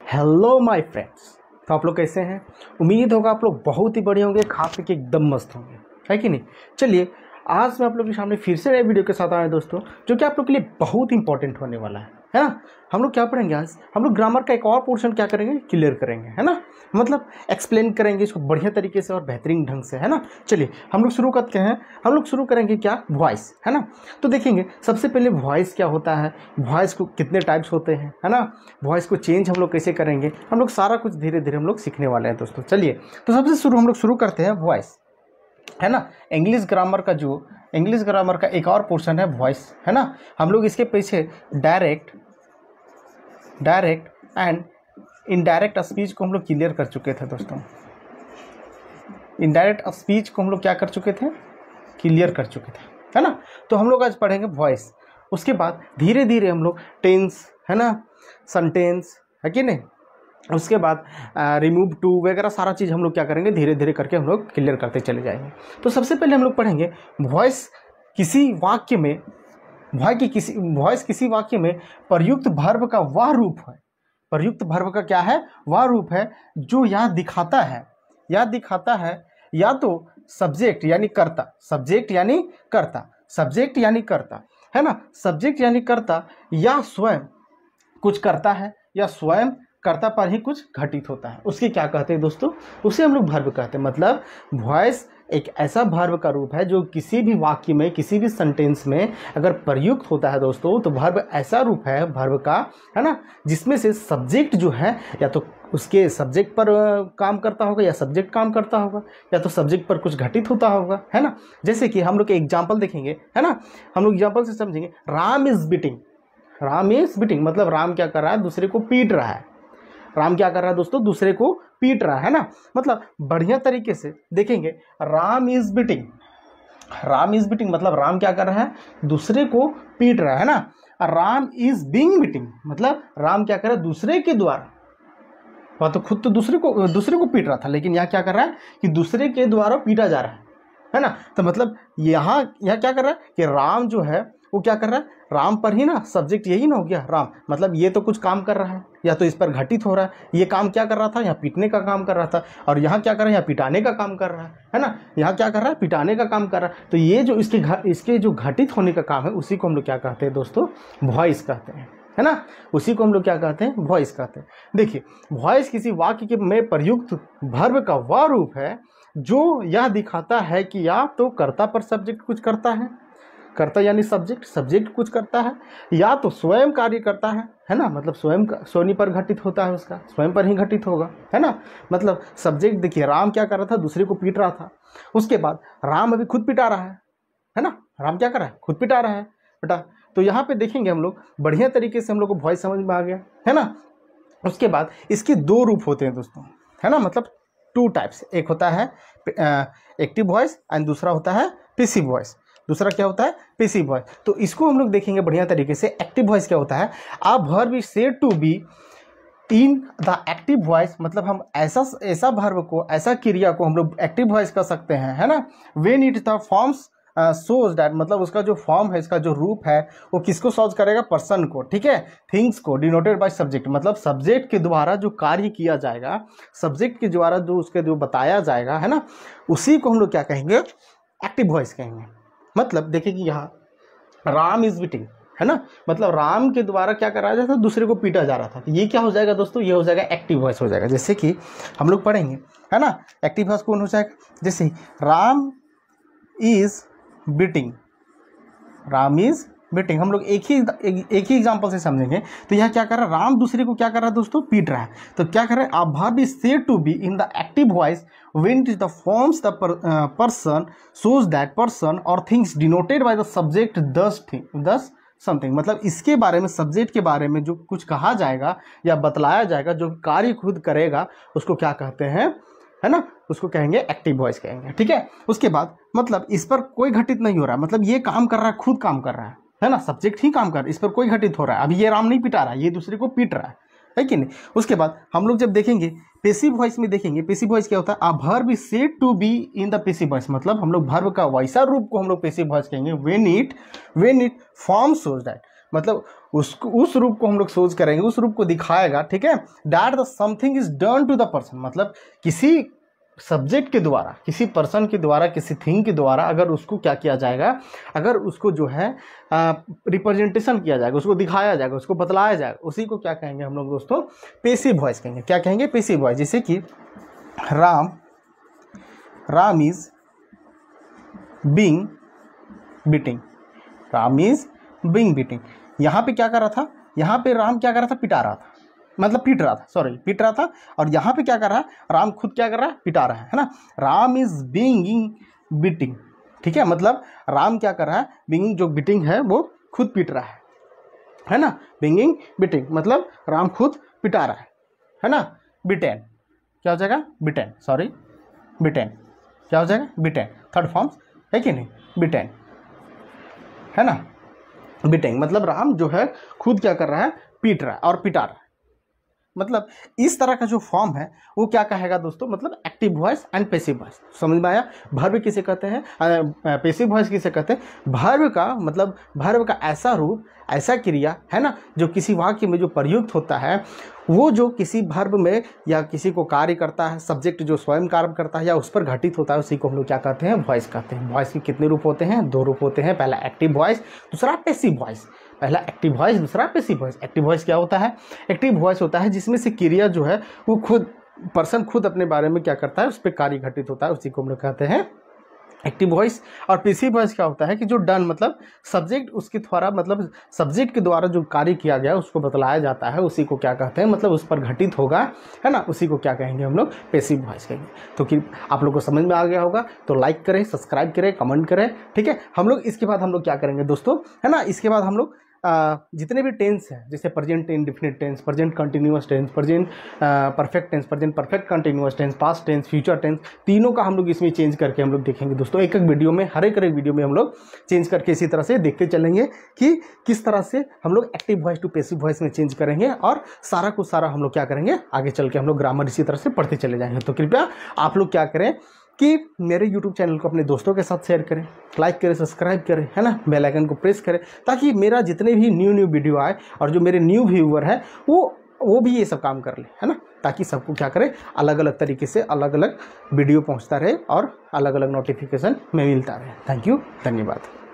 Hello my friends. तो आप लोग कैसे हैं? उम्मीद होगा आप लोग बहुत ही बढ़िया होंगे, खा पी के एकदम मस्त होंगे, है कि नहीं। चलिए आज मैं आप लोग के सामने फिर से नए वीडियो के साथ आया दोस्तों, जो कि आप लोग के लिए बहुत इंपॉर्टेंट होने वाला है ना। हम लोग क्या पढ़ेंगे आज? हम लोग ग्रामर का एक और पोर्शन क्या करेंगे, क्लियर करेंगे, है ना। मतलब एक्सप्लेन करेंगे इसको बढ़िया तरीके से और बेहतरीन ढंग से, है ना। चलिए हम लोग शुरू करते हैं। हम लोग शुरू करेंगे क्या, वॉइस, है ना। तो देखेंगे सबसे पहले वॉइस क्या होता है, वॉइस को कितने टाइप्स होते हैं, है ना। वॉइस को चेंज हम लोग कैसे करेंगे, हम लोग सारा कुछ धीरे धीरे हम लोग सीखने वाले हैं दोस्तों। चलिए तो सबसे शुरू हम लोग शुरू करते हैं वॉइस, है ना। इंग्लिश ग्रामर का एक और पोर्शन है वॉइस, है ना। हम लोग इसके पीछे डायरेक्ट एंड इनडायरेक्ट स्पीच को हम लोग क्लियर कर चुके थे दोस्तों। इनडायरेक्ट स्पीच को हम लोग क्या कर चुके थे, क्लियर कर चुके थे, है ना। तो हम लोग आज पढ़ेंगे वॉइस। उसके बाद धीरे धीरे हम लोग टेंस, है ना, सेंटेंस, है कि नहीं, उसके बाद रिमूव टू वगैरह सारा चीज़ हम लोग क्या करेंगे, धीरे धीरे करके हम लोग क्लियर करते चले जाएंगे। तो सबसे पहले हम लोग पढ़ेंगे वॉइस किसी वाक्य में, वॉइस किसी वाक्य में प्रयुक्त वर्ब का वह रूप है। प्रयुक्त वर्ब का क्या है, वह रूप है जो यह दिखाता है या तो सब्जेक्ट यानी कर्ता, है ना। सब्जेक्ट यानी कर्ता या स्वयं कुछ करता है या स्वयं कर्ता पर ही कुछ घटित होता है, उसके क्या कहते हैं दोस्तों, उसे हम लोग वर्ब कहते हैं। मतलब वॉइस एक ऐसा वर्ब का रूप है जो किसी भी वाक्य में, किसी भी सेंटेंस में अगर प्रयुक्त होता है दोस्तों, तो वर्ब ऐसा रूप है वर्ब का, है ना, जिसमें से सब्जेक्ट जो है या तो उसके सब्जेक्ट पर काम करता होगा या सब्जेक्ट काम करता होगा या तो सब्जेक्ट पर कुछ घटित होता होगा, है ना। जैसे कि हम लोग एग्जाम्पल देखेंगे, है ना, हम लोग एग्जाम्पल से समझेंगे। राम इज बीटिंग मतलब राम क्या कर रहा है, दूसरे को पीट रहा है। राम क्या कर रहा है दोस्तों, दूसरे को पीट रहा है ना। मतलब बढ़िया तरीके से देखेंगे, राम इज बीटिंग मतलब राम क्या कर रहा है, दूसरे को पीट रहा है ना। राम इज बीइंग बीटिंग मतलब राम क्या कर रहा है, दूसरे के द्वारा, वह तो खुद तो दूसरे को पीट रहा था, लेकिन यहाँ क्या कर रहा है कि दूसरे के द्वारा पीटा जा रहा है ना। तो मतलब यहाँ क्या कर रहा है कि राम जो है वो क्या कर रहा है, राम पर ही ना, सब्जेक्ट यही ना हो गया राम, मतलब ये तो कुछ काम कर रहा है या तो इस पर घटित हो रहा है। ये काम क्या कर रहा था, यहाँ पीटने का काम कर रहा था, और यहाँ क्या कर रहा है, यहाँ पिटाने का काम कर रहा है ना। यहाँ क्या कर रहा है, पिटाने का काम कर रहा है। तो ये जो इसके जो घटित होने का काम है, उसी को हम लोग क्या कहते हैं दोस्तों, वॉइस कहते हैं, है ना। उसी को हम लोग क्या कहते हैं, वॉइस कहते हैं। देखिए वॉइस किसी वाक्य के में प्रयुक्त वर्ब का वह रूप है जो यह दिखाता है कि या तो कर्ता पर सब्जेक्ट कुछ करता है, कर्ता यानी सब्जेक्ट कुछ करता है, या तो स्वयं कार्य करता है ना। मतलब स्वयं पर घटित होता है, उसका स्वयं पर ही घटित होगा, है ना। मतलब सब्जेक्ट देखिए, राम क्या कर रहा था, दूसरे को पीट रहा था। उसके बाद राम अभी खुद पिटा रहा है ना। राम क्या कर रहा है, खुद पिटा रहा है बेटा। तो यहाँ पे देखेंगे हम लोग बढ़िया तरीके से हम लोग को वॉइस समझ में आ गया, है ना। उसके बाद इसके दो रूप होते हैं दोस्तों, है ना, मतलब टू टाइप्स। एक होता है एक्टिव वॉइस एंड दूसरा होता है पैसिव वॉइस। दूसरा क्या होता है, पैसिव वॉइस। तो इसको हम लोग देखेंगे बढ़िया तरीके से। एक्टिव वॉइस क्या होता है, a verb is said to be in the active voice, मतलब हम ऐसा वर्ब को, ऐसा क्रिया को हम लोग एक्टिव वॉइस कर सकते हैं, है ना। When it the forms shows that, मतलब उसका जो फॉर्म है, इसका जो रूप है, वो किसको शोज करेगा, पर्सन को, ठीक है। थिंग्स को, डिनोटेड बाय सब्जेक्ट, मतलब सब्जेक्ट के द्वारा जो कार्य किया जाएगा, सब्जेक्ट के द्वारा जो उसके जो बताया जाएगा, है ना, उसी को हम लोग क्या कहेंगे, एक्टिव वॉइस कहेंगे। मतलब देखिए कि यहाँ राम इज बीटिंग, है ना, मतलब राम के द्वारा क्या कराया जाता था, दूसरे को पीटा जा रहा था। तो ये क्या हो जाएगा दोस्तों, ये हो जाएगा एक्टिव वॉइस हो जाएगा। जैसे कि हम लोग पढ़ेंगे, है ना, एक्टिव वॉइस कौन हो जाएगा, जैसे राम इज बीटिंग, हम लोग एक ही एग्जांपल से समझेंगे। तो यह क्या कर रहा है, राम दूसरे को क्या कर रहा है दोस्तों, पीट रहा है। तो क्या कर रहा है, a verb is said to be in the active voice when it forms the person shows that person और things denoted by the subject does something. मतलब इसके बारे में, सब्जेक्ट के बारे में जो कुछ कहा जाएगा या बतलाया जाएगा, जो कार्य खुद करेगा, उसको क्या कहते हैं, है ना, उसको कहेंगे एक्टिव वॉइस कहेंगे, ठीक है। उसके बाद मतलब इस पर कोई घटित नहीं हो रहा है, मतलब ये काम कर रहा है, खुद काम कर रहा है ना, सब्जेक्ट ही काम कर रहा है, इस पर कोई घटित हो रहा है। अभी ये राम नहीं पिटा रहा है, ये दूसरे को पीट रहा है कि नहीं। उसके बाद हम लोग जब देखेंगे पैसिव वॉइस में, देखेंगे पैसिव वॉइस क्या होता है, a verb is said to be in the passive voice, मतलब हम लोग वर्ब का वैसा रूप को हम लोग पैसिव वॉइस कहेंगे when it form shows that, मतलब उसको, उस रूप को हम लोग सोच करेंगे, उस रूप को दिखाएगा, ठीक है। That the something is done to the person, मतलब किसी सब्जेक्ट के द्वारा, किसी पर्सन के द्वारा, किसी थिंग के द्वारा अगर उसको क्या किया जाएगा, अगर उसको जो है रिप्रेजेंटेशन किया जाएगा, उसको दिखाया जाएगा, उसको बतलाया जाएगा, उसी को क्या कहेंगे हम लोग दोस्तों, पैसिव वॉइस कहेंगे। क्या कहेंगे? Passive voice. जैसे कि Ram is being beating, Ram is being beating. यहाँ पे क्या कर रहा था, यहाँ पे राम क्या कर रहा था, पिटा रहा था, मतलब पीट रहा था, सॉरी पीट रहा था। और यहाँ पे क्या कर रहा है, राम खुद क्या कर रहा है, पिटा रहा है ना। राम इज बीइंग बीटिंग, ठीक है, मतलब राम क्या कर रहा है, बीइंग जो बीटिंग है वो खुद पीट रहा है ना। बीइंग बीटिंग मतलब राम खुद पिटा रहा है ना। बिटेन क्या हो जाएगा, बिटेन, सॉरी बिटेन क्या हो जाएगा, बिटेन, थर्ड फॉर्म है कि नहीं, बिटेन, है ना। बिटेन मतलब राम जो है खुद क्या कर रहा है, पीट रहा है और पिटा रहा है। मतलब इस तरह का जो फॉर्म है वो क्या कहेगा दोस्तों, मतलब active voice and passive voice. समझ में आया? भर्व किसे कहते हैं, पैसिव वॉइस किसे कहते हैं? भर्व का मतलब भर्व का ऐसा रूप, ऐसा क्रिया है ना, जो किसी वाक्य में जो प्रयुक्त होता है, वो जो किसी भर्व में या किसी को कार्य करता है, सब्जेक्ट जो स्वयं कार्य करता है या उस पर घटित होता है, उसी को हम लोग क्या कहते हैं, वॉइस कहते हैं। वॉइस के कितने रूप होते हैं? 2 रूप होते हैं, पहला एक्टिव वॉइस, दूसरा पैसिव वॉइस। पहला एक्टिव वॉइस, दूसरा पैसिव वॉइस। एक्टिव वॉइस क्या होता है? एक्टिव वॉइस होता है जिसमें से क्रिया जो है वो खुद पर्सन खुद अपने बारे में क्या करता है, उस पर कार्य घटित होता है, उसी को हम लोग कहते हैं एक्टिव वॉइस। और पैसिव वॉइस क्या होता है कि जो डन मतलब सब्जेक्ट उसके द्वारा, मतलब सब्जेक्ट के द्वारा जो कार्य किया गया उसको बतलाया जाता है, उसी को क्या कहते हैं, मतलब उस पर घटित होगा, है ना, उसी को क्या कहेंगे हम लोग, पैसिव वॉइस कहेंगे। तो कि आप लोग को समझ में आ गया होगा तो लाइक करें, सब्सक्राइब करें, कमेंट करें, ठीक है। हम लोग इसके बाद हम लोग क्या करेंगे दोस्तों, है ना, इसके बाद हम लोग जितने भी टेंस हैं, जैसे present indefinite tense, present continuous tense, present perfect tense, present perfect continuous tense, past tense, future tense, तीनों का हम लोग इसमें चेंज करके हम लोग देखेंगे दोस्तों। एक एक वीडियो में, हर एक वीडियो में हम लोग चेंज करके इसी तरह से देखते चलेंगे कि किस तरह से हम लोग active voice to passive voice में चेंज करेंगे, और सारा कुछ सारा हम लोग क्या करेंगे, आगे चल के हम लोग ग्रामर इसी तरह से पढ़ते चले जाएंगे। तो कृपया आप लोग क्या करें कि मेरे YouTube चैनल को अपने दोस्तों के साथ शेयर करें, लाइक करें, सब्सक्राइब करें, है ना, बेल आइकन को प्रेस करें, ताकि मेरा जितने भी न्यू वीडियो आए और जो मेरे न्यू व्यूअर है वो भी ये सब काम कर ले, है ना, ताकि सबको क्या करें, अलग अलग तरीके से अलग अलग वीडियो पहुंचता रहे और अलग अलग नोटिफिकेशन में मिलता रहे। थैंक यू, धन्यवाद।